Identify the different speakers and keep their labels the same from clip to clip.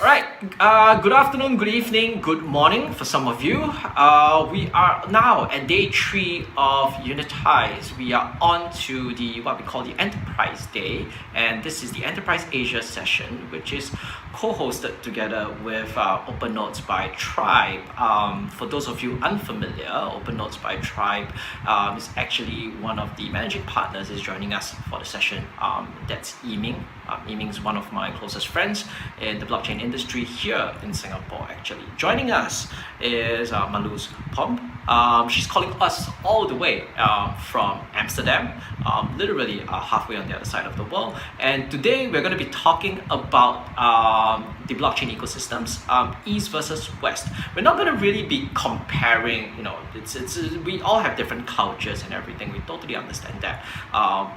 Speaker 1: right. Good afternoon, good evening, good morning for some of you. We are now at day 3 of Unitize. We are on to the what we call the Enterprise Day, and this is the Enterprise Asia session, which is co-hosted together with Open Notes by Tribe. For those of you unfamiliar, Open Notes by Tribe is actually one of the managing partners is joining us for the session. That's Yiming. Yiming is one of my closest friends in the blockchain industry here in Singapore, actually. Joining us is Maluz Pomp. She's calling us all the way from Amsterdam, literally halfway on the other side of the world. And today we're going to be talking about the blockchain ecosystems, East versus West. We're not going to really be comparing, we all have different cultures and everything. We totally understand that.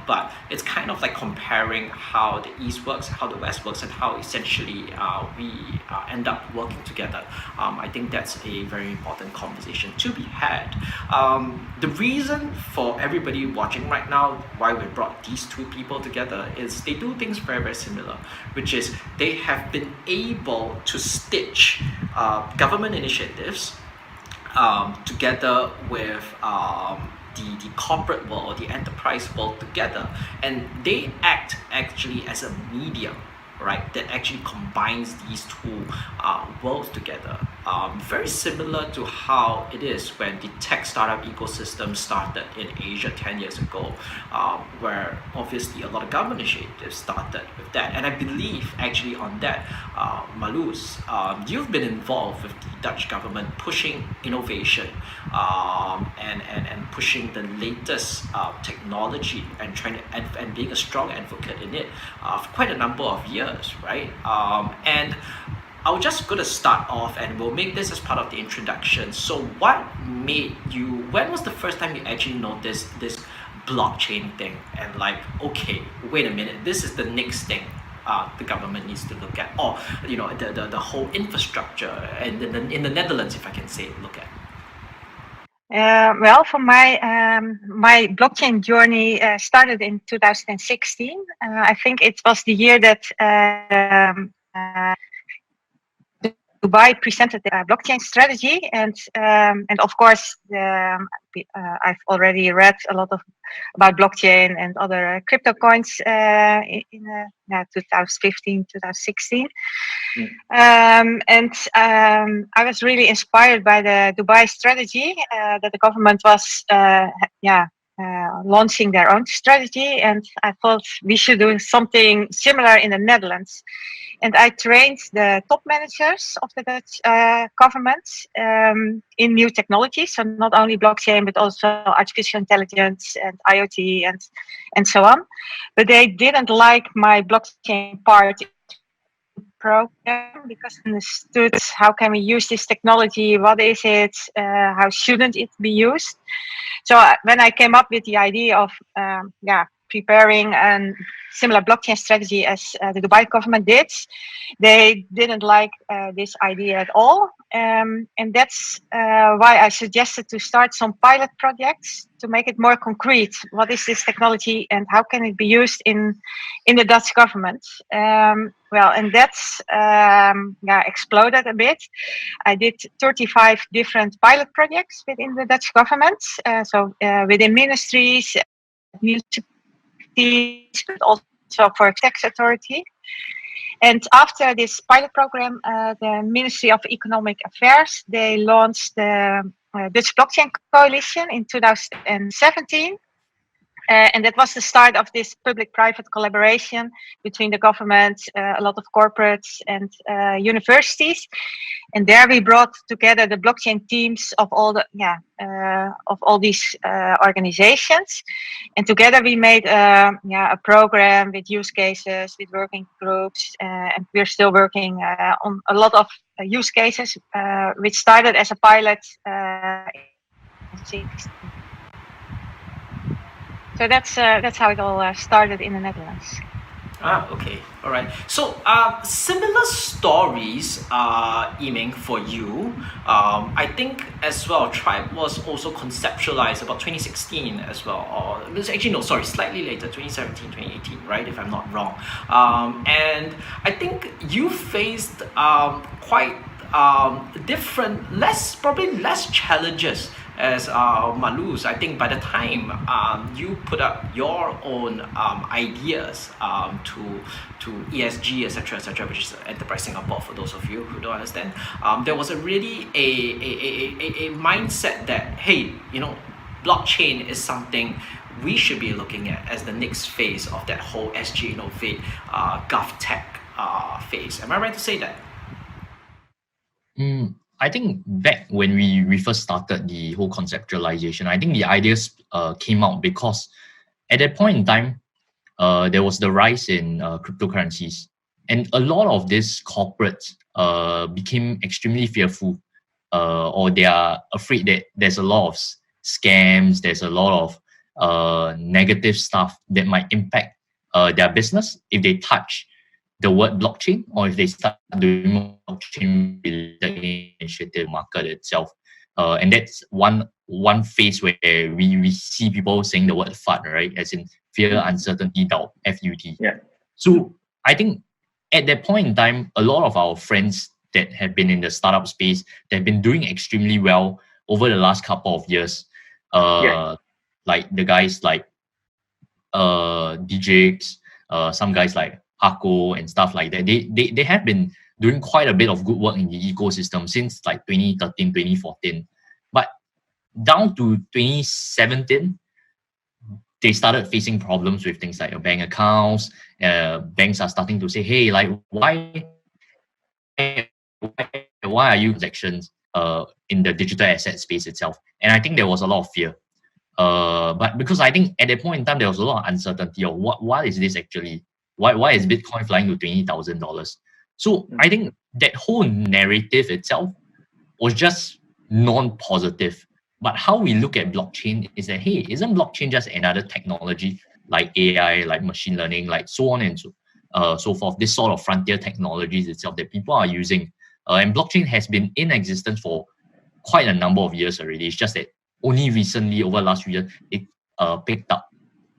Speaker 1: But it's kind of like comparing how the East works, how the West works, and how essentially we end up working together. I think that's a very important conversation to be had. The reason for everybody watching right now, why we brought these two people together, is they do things very, very similar, which is they have been able to stitch government initiatives together with the corporate world or the enterprise world together, and they act actually as a medium, right, that actually combines these two worlds together. Very similar to how it is when the tech startup ecosystem started in Asia 10 years ago, where obviously a lot of government initiatives started with that. And I believe actually on that, Maluz, you've been involved with the Dutch government pushing innovation and pushing the latest technology and trying to and being a strong advocate in it for quite a number of years, right? And I was just going to start off, and we'll make this as part of the introduction. So what made you, when was the first time you actually noticed this blockchain thing and like, okay, wait a minute, this is the next thing the government needs to look at, or the whole infrastructure, and in the Netherlands, if I can say, look at?
Speaker 2: Well, for my blockchain journey started in 2016. I think it was the year that Dubai presented the blockchain strategy, and of course, I've already read a lot about blockchain and other crypto coins in 2015, 2016. I was really inspired by the Dubai strategy that the government was launching their own strategy, and I thought we should do something similar in the Netherlands. And I trained the top managers of the Dutch government in new technologies, so not only blockchain but also artificial intelligence and IoT and so on. But they didn't like my blockchain part program because I understood how can we use this technology, what is it, how shouldn't it be used. So when I came up with the idea of preparing a similar blockchain strategy as the Dubai government did, they didn't like this idea at all. And that's why I suggested to start some pilot projects to make it more concrete. What is this technology and how can it be used in the Dutch government? And that's exploded a bit. I did 35 different pilot projects within the Dutch government. Within ministries, municipalities, but also for tax authority. And after this pilot program, the Ministry of Economic Affairs, they launched the Dutch Blockchain Coalition in 2017. And that was the start of this public-private collaboration between the government, a lot of corporates and universities. And there we brought together the blockchain teams of all these organizations. And together we made a program with use cases, with working groups, and we're still working on a lot of use cases, which started as a pilot in 2016. So that's how it all started in the Netherlands.
Speaker 1: Okay. All right. So, similar stories, Yiming, for you. I think as well, Tribe was also conceptualized about 2016 as well, or actually no, sorry, slightly later, 2017, 2018, right? If I'm not wrong. And I think you faced quite different, probably less challenges as Malus. I think by the time you put up your own ideas to ESG, etc., which is Enterprise Singapore, for those of you who don't understand, there was a really a mindset that, hey, blockchain is something we should be looking at as the next phase of that whole SG Innovate GovTech phase. Am I right to say that?
Speaker 3: I think back when we first started the whole conceptualization, I think the ideas came out because at that point in time, there was the rise in cryptocurrencies, and a lot of these corporates became extremely fearful, or they are afraid that there's a lot of scams, there's a lot of negative stuff that might impact their business if they touch the word blockchain, or if they start doing blockchain related initiative market itself. And that's one phase where we see people saying the word FUD, right? As in fear, uncertainty, doubt, FUD.
Speaker 4: Yeah.
Speaker 3: So I think at that point in time, a lot of our friends that have been in the startup space, they've been doing extremely well over the last couple of years. Like the guys like DJX, some guys like Hako and stuff like that. They have been doing quite a bit of good work in the ecosystem since like 2013, 2014. But down to 2017, they started facing problems with things like your bank accounts. Banks are starting to say, hey, like why are you transactions in the digital asset space itself? And I think there was a lot of fear. But because I think at that point in time, there was a lot of uncertainty of what is this actually? Why is Bitcoin flying to $20,000? So I think that whole narrative itself was just non-positive. But how we look at blockchain is that, hey, isn't blockchain just another technology like AI, like machine learning, like so on and so forth, this sort of frontier technologies itself that people are using. And blockchain has been in existence for quite a number of years already. It's just that only recently, over the last few years, it picked up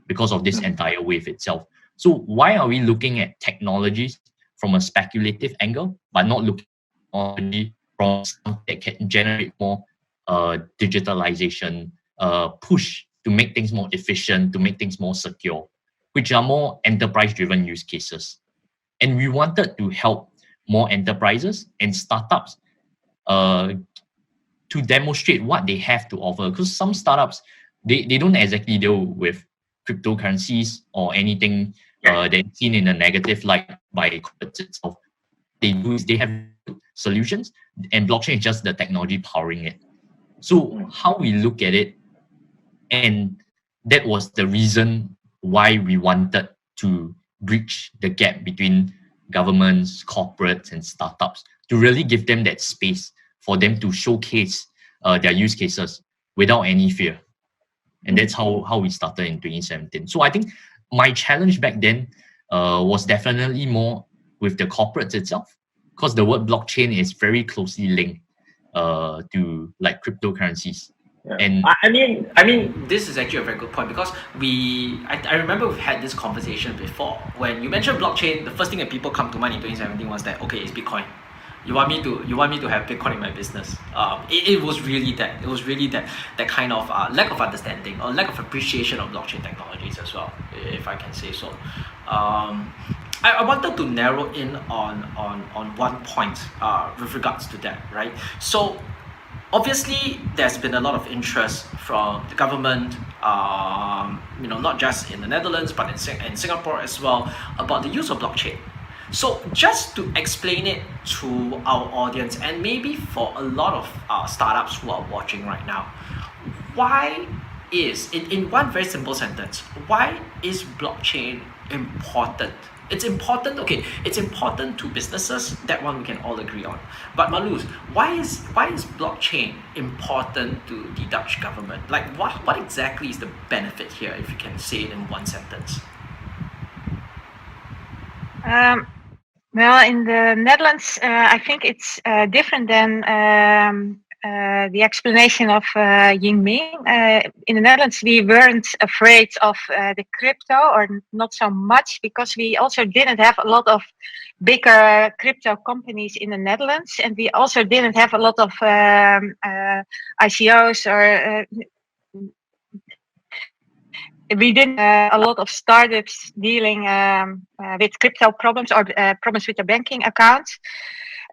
Speaker 3: because of this entire wave itself. So why are we looking at technologies from a speculative angle, but not looking only from something that can generate more digitalization, push to make things more efficient, to make things more secure, which are more enterprise-driven use cases? And we wanted to help more enterprises and startups to demonstrate what they have to offer. Because some startups, they don't exactly deal with cryptocurrencies or anything that's seen in a negative light by corporates itself. They have solutions, and blockchain is just the technology powering it. So how we look at it, and that was the reason why we wanted to bridge the gap between governments, corporates, and startups, to really give them that space for them to showcase their use cases without any fear. And that's how we started in 2017. So I think my challenge back then was definitely more with the corporates itself, because the word blockchain is very closely linked to like cryptocurrencies.
Speaker 4: Yeah.
Speaker 3: And
Speaker 4: I mean,
Speaker 1: this is actually a very good point, because I remember we've had this conversation before. When you mentioned blockchain, the first thing that people come to mind in 2017 was that, okay, it's Bitcoin. You want me to have Bitcoin in my business? It was really that. It was really that kind of lack of understanding or lack of appreciation of blockchain technologies as well, if I can say so. I wanted to narrow in on one point with regards to that, right? So obviously, there's been a lot of interest from the government, not just in the Netherlands, but in Singapore as well, about the use of blockchain. So just to explain it to our audience, and maybe for a lot of startups who are watching right now, why is, in one very simple sentence, why is blockchain important? It's important, okay, it's important to businesses, that one we can all agree on. But Malus, why is blockchain important to the Dutch government? Like what exactly is the benefit here, if you can say it in one sentence?
Speaker 2: Well, in the Netherlands, I think it's different than the explanation of Yingming. In the Netherlands, we weren't afraid of the crypto, or not so much, because we also didn't have a lot of bigger crypto companies in the Netherlands, and we also didn't have a lot of ICOs or we didn't a lot of startups dealing with crypto problems or problems with the banking account.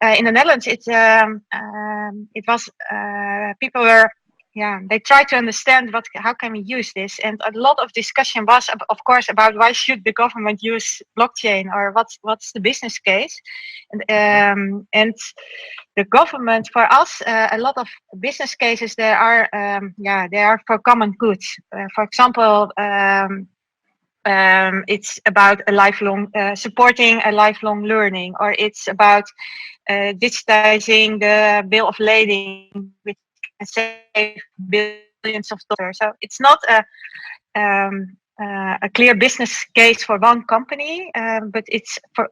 Speaker 2: In the Netherlands, it was people were they tried to understand how can we use this, and a lot of discussion was of course about why should the government use blockchain, or what's the business case, and the government, for us, a lot of business cases they are for common good. For example, it's about a lifelong supporting a lifelong learning, or it's about digitizing the bill of lading, which can save billions of dollars. So it's not a clear business case for one company, but it's for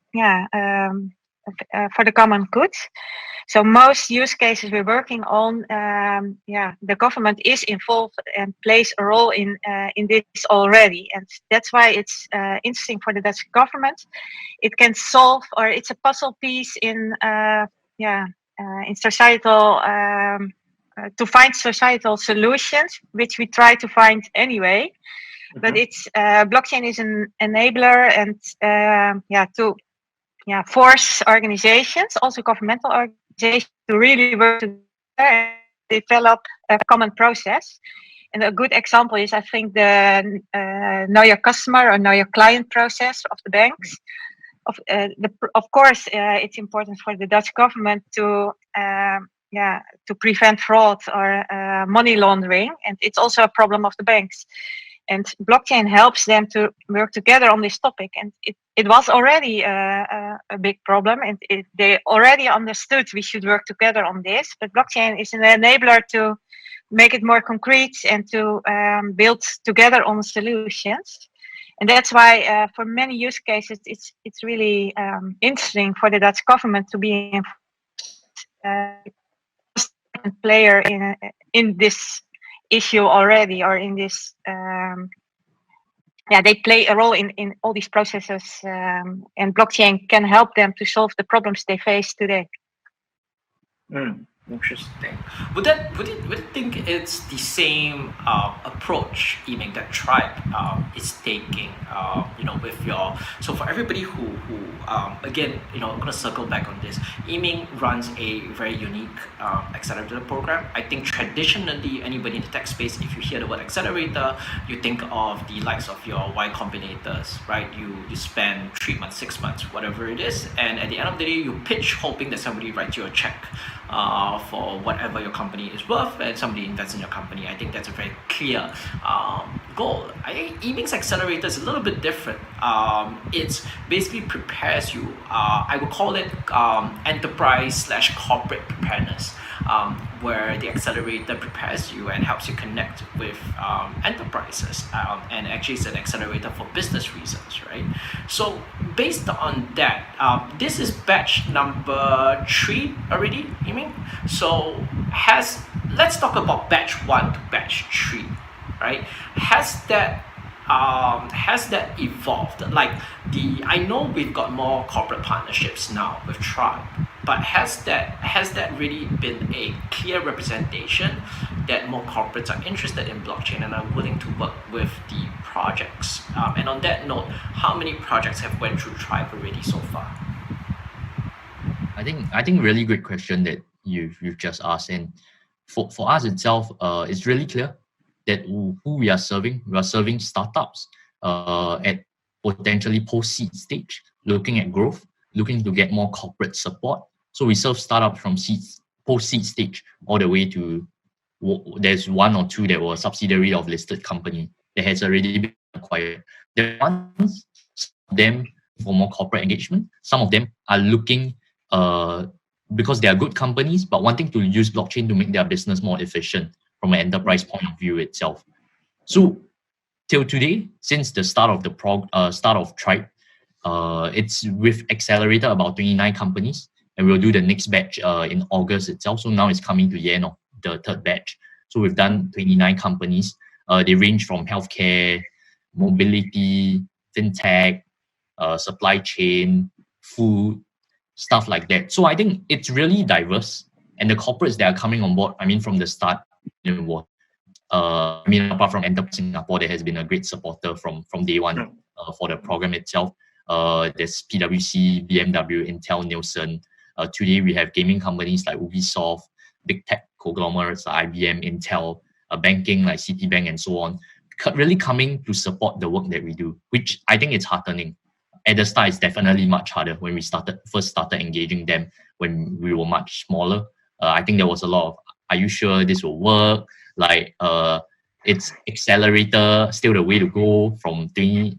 Speaker 2: the common good. So most use cases we're working on, the government is involved and plays a role in this already, and that's why it's interesting for the Dutch government. It can solve, or it's a puzzle piece in societal to find societal solutions, which we try to find anyway. Mm-hmm. But it's blockchain is an enabler, and to force organizations, also governmental organizations, to really work together and develop a common process. And a good example is, I think, the know your customer or know your client process of the banks. Of course, it's important for the Dutch government to prevent fraud or money laundering, and it's also a problem of the banks. And blockchain helps them to work together on this topic. And it was already a big problem, and they already understood we should work together on this. But blockchain is an enabler to make it more concrete and to build together on solutions. And that's why for many use cases, it's really interesting for the Dutch government to be a player in this issue already, or in this they play a role in all these processes, and blockchain can help them to solve the problems they face today.
Speaker 1: Interesting. Would you think it's the same approach, Yiming, that Tribe is taking? With your, so for everybody who again, I'm gonna circle back on this. Yiming runs a very unique accelerator program. I think traditionally, anybody in the tech space, if you hear the word accelerator, you think of the likes of your Y Combinators, right? You spend 3 months, 6 months, whatever it is, and at the end of the day, you pitch hoping that somebody writes you a check for whatever your company is worth, and somebody invests in your company. I think that's a very clear goal. I think Yiming's accelerator is a little bit different. It's basically prepares you, I would call it enterprise/corporate preparedness, where the accelerator prepares you and helps you connect with enterprises, and actually it's an accelerator for business reasons, right? So based on that, this is batch number 3 already, Yiming. So let's talk about batch 1 to batch 3, right? Has that evolved? I know we've got more corporate partnerships now with Tribe, but has that really been a clear representation that more corporates are interested in blockchain and are willing to work with the projects? And on that note, how many projects have went through Tribe already so far?
Speaker 3: I think really great question that you've just asked, and for us itself, it's really clear that who we are serving. We are serving startups at potentially post-seed stage, looking at growth, looking to get more corporate support. So we serve startups from post-seed stage all the way to, there's 1 or 2 that were subsidiary of listed company that has already been acquired. There are ones, some of them for more corporate engagement. Some of them are looking because they are good companies, but wanting to use blockchain to make their business more efficient from an enterprise point of view itself. So till today, since the start of Tribe, It's with Accelerator about 29 companies, and we'll do the next batch in August itself. So now it's coming to the end of the third batch. So we've done 29 companies. They range from healthcare, mobility, fintech, supply chain, food, stuff like that. So I think it's really diverse, and the corporates that are coming on board, I mean, from the start, apart from Enterprise Singapore, there has been a great supporter from day one for the program itself. There's PwC, BMW, Intel, Nielsen. Today we have gaming companies like Ubisoft, big tech conglomerates like IBM, Intel, banking like Citibank, and so on, really coming to support the work that we do, which I think it's heartening. At the start, it's definitely much harder when we first started engaging them when we were much smaller. I think there was a lot of, are you sure this will work? Like, it's Accelerator still the way to go from 20,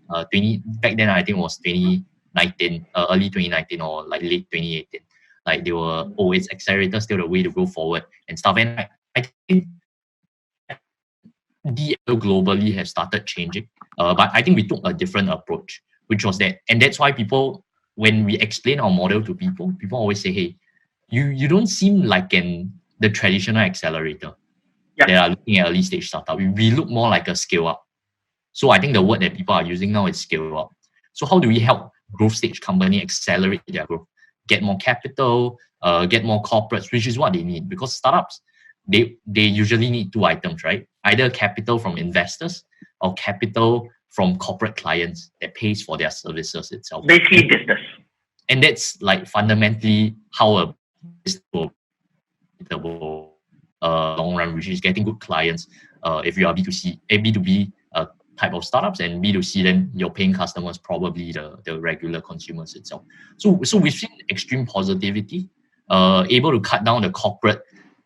Speaker 3: back then I think it was 2019, early 2019 or like late 2018. Like they were, it's Accelerator still the way to go forward and stuff. And I think DL globally have started changing. But I think we took a different approach, which was that, and that's why people, when we explain our model to people always say, hey, you don't seem like the traditional accelerator. They are looking at early stage startup. We look more like a scale up. So I think the word that people are using now is scale up. So how do we help growth stage company accelerate their growth, get more capital, get more corporates, which is what they need, because startups, they usually need two items, right? Either capital from investors or capital from corporate clients that pays for their services itself.
Speaker 4: Basically business.
Speaker 3: And that's like fundamentally how a business will long run, which is getting good clients. If you are B2C, B2B type of startups, and B2C, then your paying customers probably the regular consumers itself. So we've seen extreme positivity, able to cut down the corporate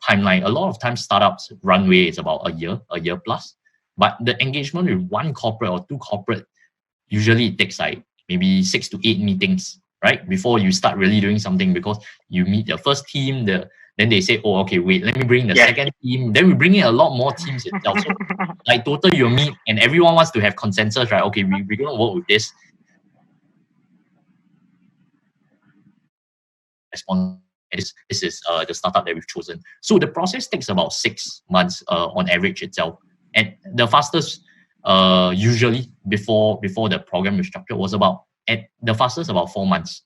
Speaker 3: timeline. A lot of times startups runway is about a year plus, but the engagement with one corporate or two corporate, usually it takes like maybe 6 to 8 meetings, right? Before you start really doing something, because you meet the first team, then they say, oh, okay, wait, let me bring the second team. Then we bring in a lot more teams itself. So like total you meet and everyone wants to have consensus, right? Okay, we're going to work with this. This is the startup that we've chosen. So the process takes about 6 months on average itself. And the fastest, usually before the program was structured, was about 4 months.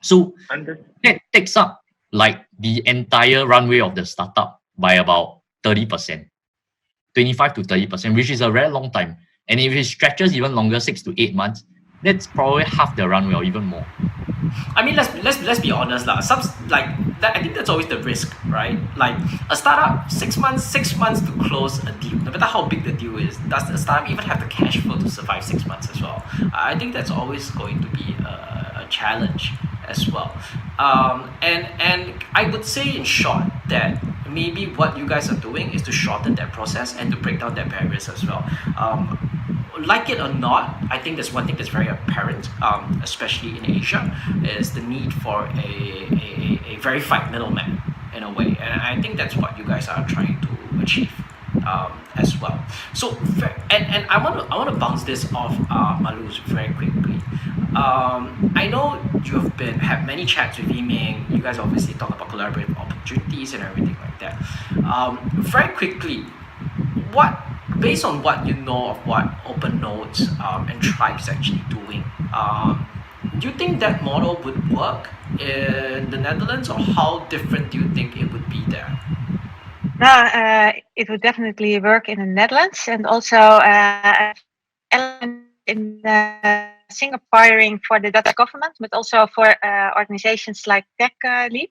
Speaker 3: So that takes up like the entire runway of the startup by about 30%, 25 to 30%, which is a very long time. And if it stretches even longer, 6 to 8 months, that's probably half the runway or even more.
Speaker 1: I mean, let's be honest lah. Some like that. I think that's always the risk, right? Like a startup, 6 months to close a deal. No matter how big the deal is, does the startup even have the cash flow to survive 6 months as well? I think that's always going to be a challenge as well. And I would say in short that maybe what you guys are doing is to shorten that process and to break down that barriers as well. Like it or not, I think there's one thing that's very apparent, especially in Asia, is the need for a verified middleman in a way, and I think that's what you guys are trying to achieve as well. So, and I want to bounce this off Maluz very quickly. I know you have many chats with Yiming. You guys obviously talk about collaborative opportunities and everything like that. Very quickly, based on what you know of what OpenNodes and Tribe is actually doing, do you think that model would work in the Netherlands, or how different do you think it would be there?
Speaker 2: It would definitely work in the Netherlands, and also in Singaporean for the Dutch government, but also for organizations like TechLeap.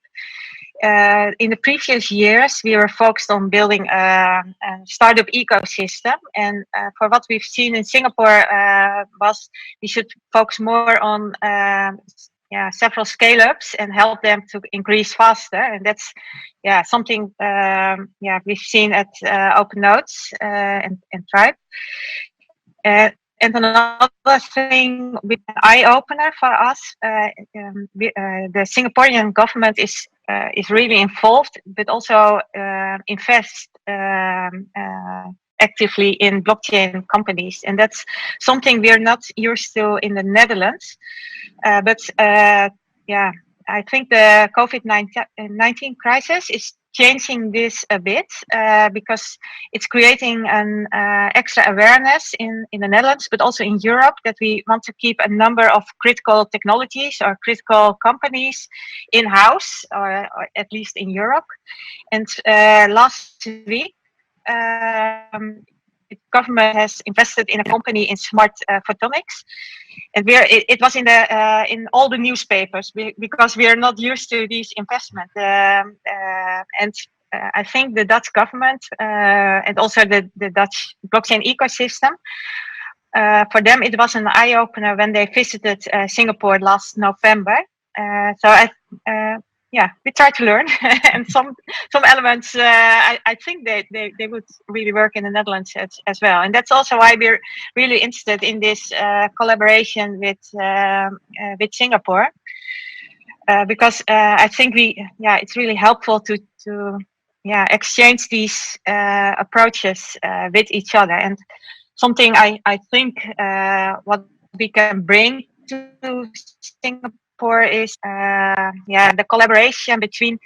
Speaker 2: In the previous years, we were focused on building a startup ecosystem, and for what we've seen in Singapore was we should focus more on several scale-ups and help them to increase faster, and that's something we've seen at OpenNodes and Tribe. And another thing, with an eye-opener for us, the Singaporean government is really involved, but also invest actively in blockchain companies, and that's something we're not used to in the Netherlands. But I think the COVID-19 crisis is changing this a bit because it's creating an extra awareness in the Netherlands, but also in Europe, that we want to keep a number of critical technologies or critical companies in-house, or at least in Europe. And last week, the government has invested in a company in smart photonics, and it was in all the newspapers because we are not used to these investments. And I think the Dutch government and also the Dutch blockchain ecosystem, for them it was an eye opener when they visited Singapore last November. We try to learn, and some elements I think they would really work in the Netherlands as well, and that's also why we're really interested in this collaboration with Singapore, because I think it's really helpful to exchange these approaches with each other. And something I think what we can bring to Singapore is the collaboration between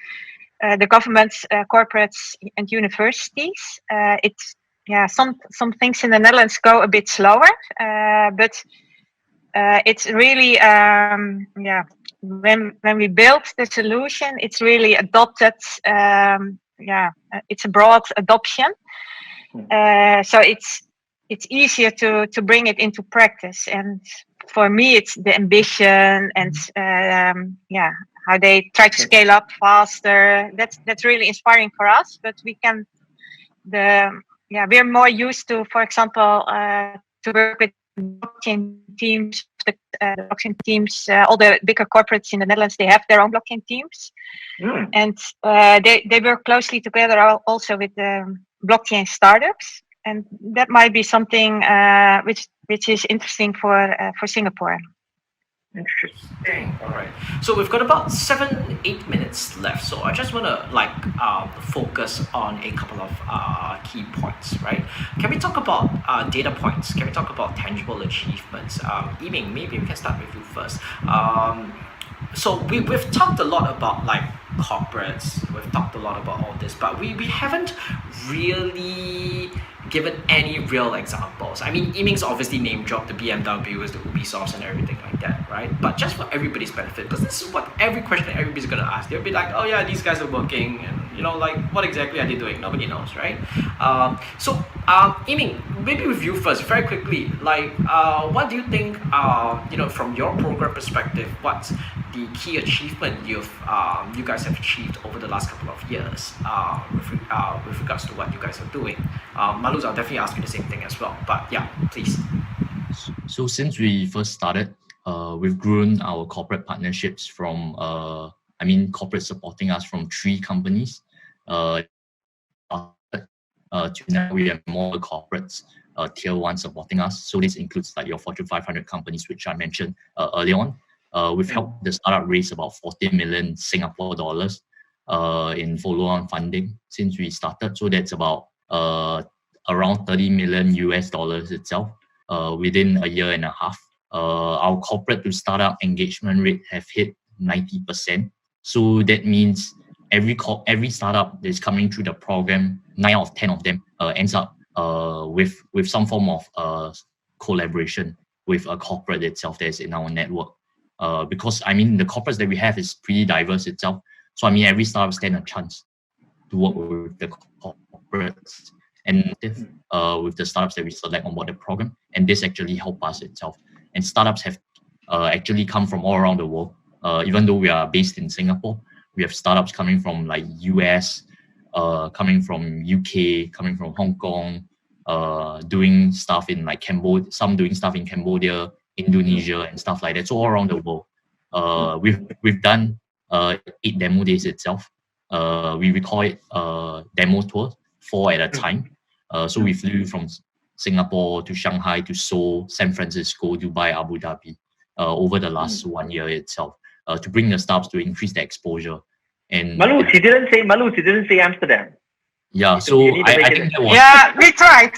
Speaker 2: the governments, corporates, and universities. Some things in the Netherlands go a bit slower, but it's really when we built the solution, it's really adopted. It's a broad adoption, so it's easier to bring it into practice. And for me, it's the ambition and how they try to scale up faster. That's really inspiring for us. But we're more used to, for example, to work with blockchain teams. The blockchain teams, all the bigger corporates in the Netherlands, they have their own blockchain teams, and they work closely together also with the blockchain startups. And that might be something which is interesting for Singapore.
Speaker 1: Interesting. All right. So we've got about 7-8 minutes left. So I just want to focus on a couple of key points, right? Can we talk about data points? Can we talk about tangible achievements? Yiming, maybe we can start with you first. So we've talked a lot about corporates. We've talked a lot about all this, but we haven't really given any real examples. I mean, Yiming's obviously name dropped the BMWs, the Ubisofts, and everything like that, right? But just for everybody's benefit, because this is what every question everybody's gonna ask. They'll be like, oh yeah, these guys are working, and what exactly are they doing? Nobody knows, right? Yiming, maybe with you first, very quickly, what do you think, from your program perspective, what's the key achievement you guys have achieved over the last couple of years with regards to what you guys are doing? Maluz, I'll definitely ask you the same thing as well, but yeah, please.
Speaker 3: So since we first started, we've grown our corporate partnerships from, corporate supporting us from 3 companies. To now we have more corporates, tier 1 supporting us. So this includes your Fortune 500 companies, which I mentioned earlier on. We've helped the startup raise about 40 million Singapore dollars in follow-on funding since we started. So that's about around 30 million US dollars itself within a year and a half. Our corporate to startup engagement rate have hit 90%. So that means every startup that's coming through the program, 9 out of 10 of them ends up with some form of collaboration with a corporate itself that is in our network. Because the corporates that we have is pretty diverse itself. So every startup stands a chance to work with the corporates and with the startups that we select on board the program. And this actually helps us itself. And startups have actually come from all around the world. Even though we are based in Singapore, we have startups coming from US, coming from UK, coming from Hong Kong, doing stuff in Cambodia, some doing stuff in Cambodia, Indonesia, and stuff like that. So all around the world. We've done 8 demo days itself. We call it demo tour, 4 at a time. So we flew from Singapore to Shanghai to Seoul, San Francisco, Dubai, Abu Dhabi over the last 1 year itself to bring the startups to increase their exposure. And
Speaker 4: Maluz, he didn't say Amsterdam.
Speaker 3: Yeah,
Speaker 4: You
Speaker 3: so
Speaker 4: need to
Speaker 3: I
Speaker 4: make it-
Speaker 3: think that was
Speaker 2: Yeah, we tried,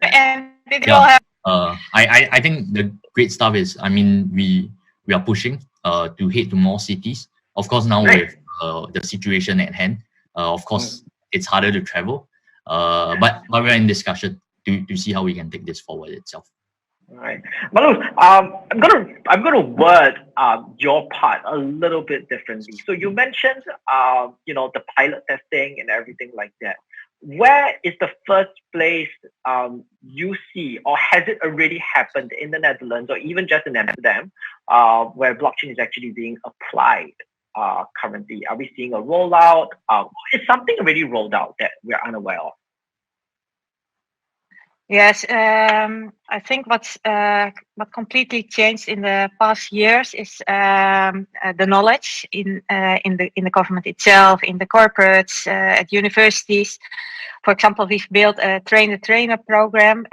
Speaker 2: and it will
Speaker 3: yeah.
Speaker 2: happen.
Speaker 3: I think the great stuff is, I mean, we are pushing to head to more cities. Of course, now
Speaker 4: Right.
Speaker 3: with the situation at hand, of course it's harder to travel. But we're in discussion to see how we can take this forward itself.
Speaker 4: All right, Malus, I'm gonna word your part a little bit differently. So you mentioned the pilot testing and everything like that. Where is the first place you see, or has it already happened in the Netherlands or even just in Amsterdam, where blockchain is actually being applied currently? Are we seeing a rollout? Is something already rolled out that we're unaware of?
Speaker 2: Yes, I think what completely changed in the past years is the knowledge in the government itself, in the corporates, at universities. For example, we've built a trainer program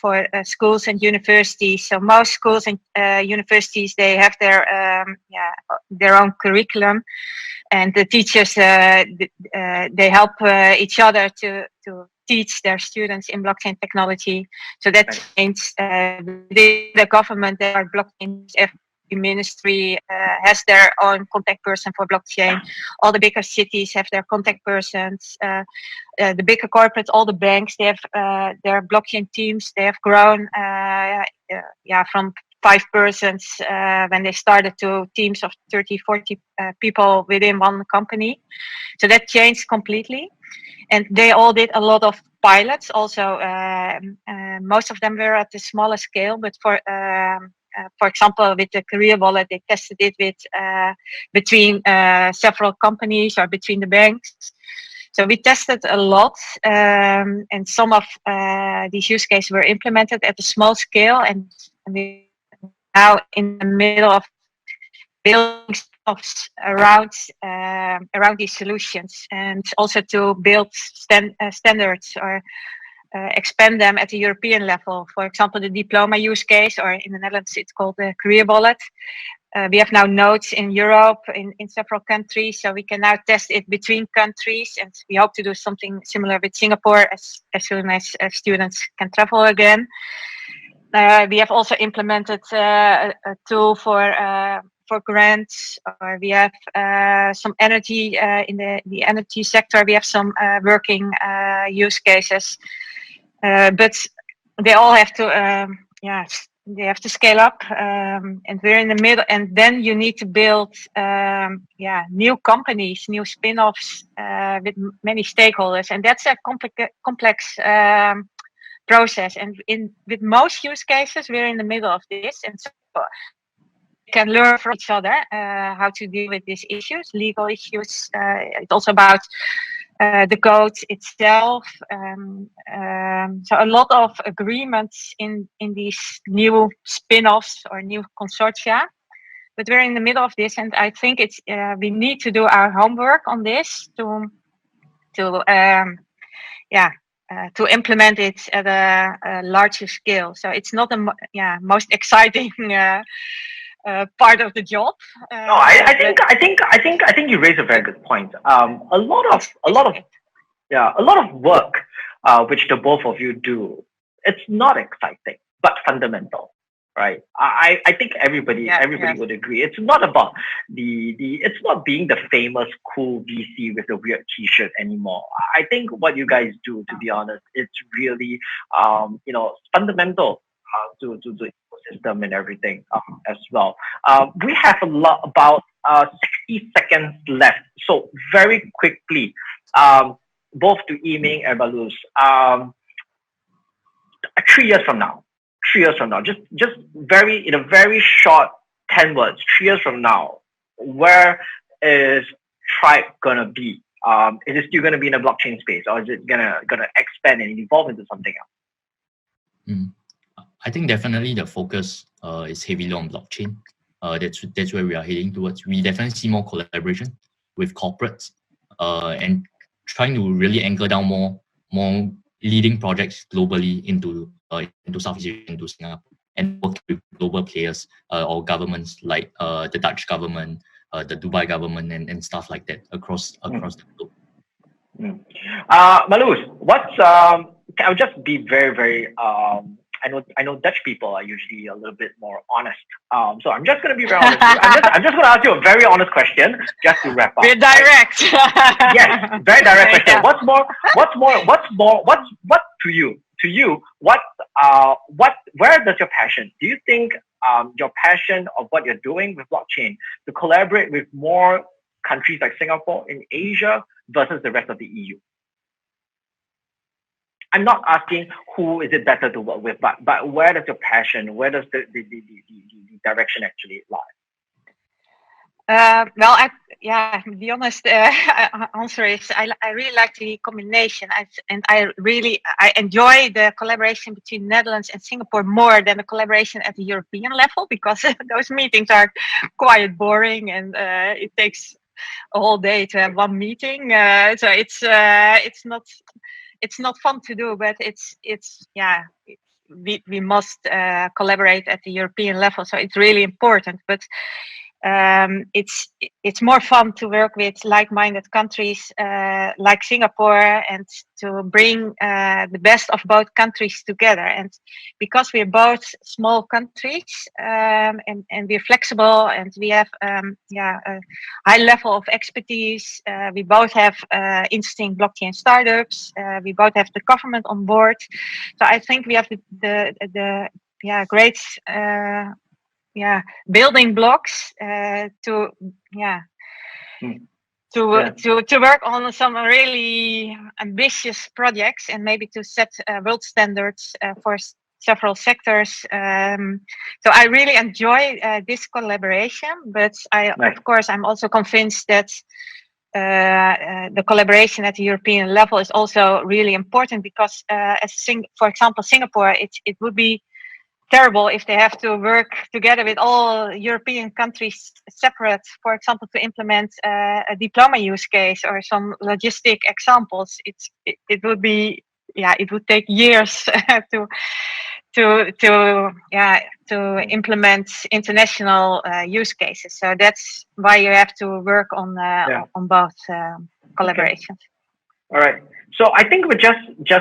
Speaker 2: for schools and universities. So most schools and universities, they have their own curriculum, and the teachers they help each other to teach their students in blockchain technology. So that changed within the government. There are blockchain. Every ministry has their own contact person for blockchain. All the bigger cities have their contact persons. The bigger corporates, all the banks, they have their blockchain teams. They have grown from 5 persons when they started to teams of 30, 40 people within one company. So that changed completely. And they all did a lot of pilots. Also, most of them were at a smaller scale. But for example, with the Career Wallet, they tested it with between several companies or between the banks. So we tested a lot, and some of these use cases were implemented at a small scale, and we now in the middle of building stuff around these solutions, and also to build standards or expand them at the European level. For example, the diploma use case, or in the Netherlands it's called the Career Wallet. We have now nodes in Europe, in several countries, so we can now test it between countries, and we hope to do something similar with Singapore as soon as students can travel again. We have also implemented a tool for grants. We have some energy in the energy sector. We have some working use cases, but they all have to they have to scale up, and we're in the middle. And then you need to build new companies, new spin-offs with many stakeholders, and that's a complex process. And with most use cases, we're in the middle of this, and so we can learn from each other how to deal with these issues, legal issues. It's also about the code itself. So a lot of agreements in these new spin-offs or new consortia. But we're in the middle of this, and I think it's we need to do our homework on this to implement it at a larger scale. So it's not the most exciting part of the job.
Speaker 4: No, I think you raise a very good point. A lot of work which the both of you do, it's not exciting but fundamental, right? I think everybody would agree. It's not about it's not being the famous cool VC with the weird T-shirt anymore. I think what you guys do, to be honest, it's really fundamental to the ecosystem and everything as well. We have about 60 seconds left, so very quickly, both to Yiming and Malus, 3 years from now, just very in a very short 10 words, 3 years from now, where is Tribe gonna be? Is it still gonna be in the blockchain space, or is it gonna expand and evolve into something else?
Speaker 3: I think definitely the focus is heavily on blockchain. That's where we are heading towards. We definitely see more collaboration with corporates and trying to really anchor down more leading projects globally into Southeast Asia, into Singapore, and work with global players or governments like the Dutch government, the Dubai government, and stuff like that across the globe.
Speaker 4: Maluz, I'll just be very, very, I know Dutch people are usually a little bit more honest. So I'm just going to be very honest with you. I'm just going to ask you a very honest question just to wrap up.
Speaker 2: We're direct.
Speaker 4: Yes, very direct question.
Speaker 2: Yeah.
Speaker 4: What to you, where does your passion? Do you think your passion of what you're doing with blockchain to collaborate with more countries like Singapore in Asia versus the rest of the EU? I'm not asking who is it better to work with, but where does your passion, where does the direction actually lie?
Speaker 2: Well, to be honest, answer is I really like the combination, and I enjoy the collaboration between Netherlands and Singapore more than the collaboration at the European level, because those meetings are quite boring, and it takes a whole day to have one meeting. So it's not fun to do, but we must collaborate at the European level, so it's really important. But it's more fun to work with like-minded countries like Singapore, and to bring the best of both countries together. And because we're both small countries, and we're flexible, and we have a high level of expertise, we both have interesting blockchain startups, we both have the government on board, so I think we have the great building blocks to work on some really ambitious projects, and maybe to set world standards for several sectors. So I really enjoy this collaboration, but of course, I'm also convinced that the collaboration at the European level is also really important, because for example, Singapore, it would be terrible if they have to work together with all European countries separate, for example, to implement a diploma use case or some logistic examples. It would take years to implement international use cases. So that's why you have to work on both collaborations.
Speaker 4: All right. So I think we're just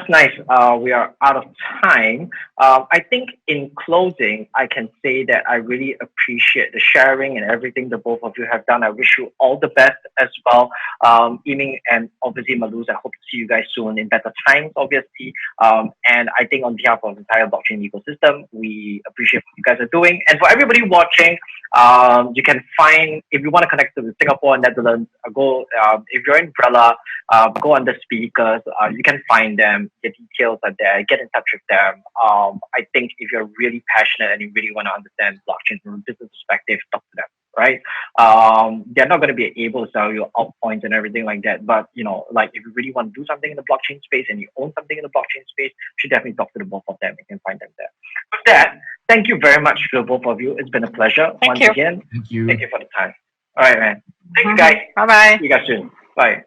Speaker 4: nice. We are out of time. I think in closing, I can say that I really appreciate the sharing and everything the both of you have done. I wish you all the best as well. Yiming and obviously Maluz, I hope to see you guys soon in better times, obviously. And I think on behalf of the entire blockchain ecosystem, we appreciate what you guys are doing. And for everybody watching, you can find, if you want to connect to Singapore and Netherlands, go, if you're in Brella, go under speakers. You can find them. The details are there. Get in touch with them. I think if you're really passionate and you really want to understand blockchain from a business perspective, talk to them. Right? They're not going to be able to sell you altcoins and everything like that. But like if you really want to do something in the blockchain space and you own something in the blockchain space, you should definitely talk to the both of them. You can find them there. With that, thank you very much to the both of you. It's been a pleasure once again.
Speaker 3: Thank you.
Speaker 4: Thank you for the time. All right, man. Thank you, guys.
Speaker 2: Bye bye.
Speaker 4: See you guys soon. Bye.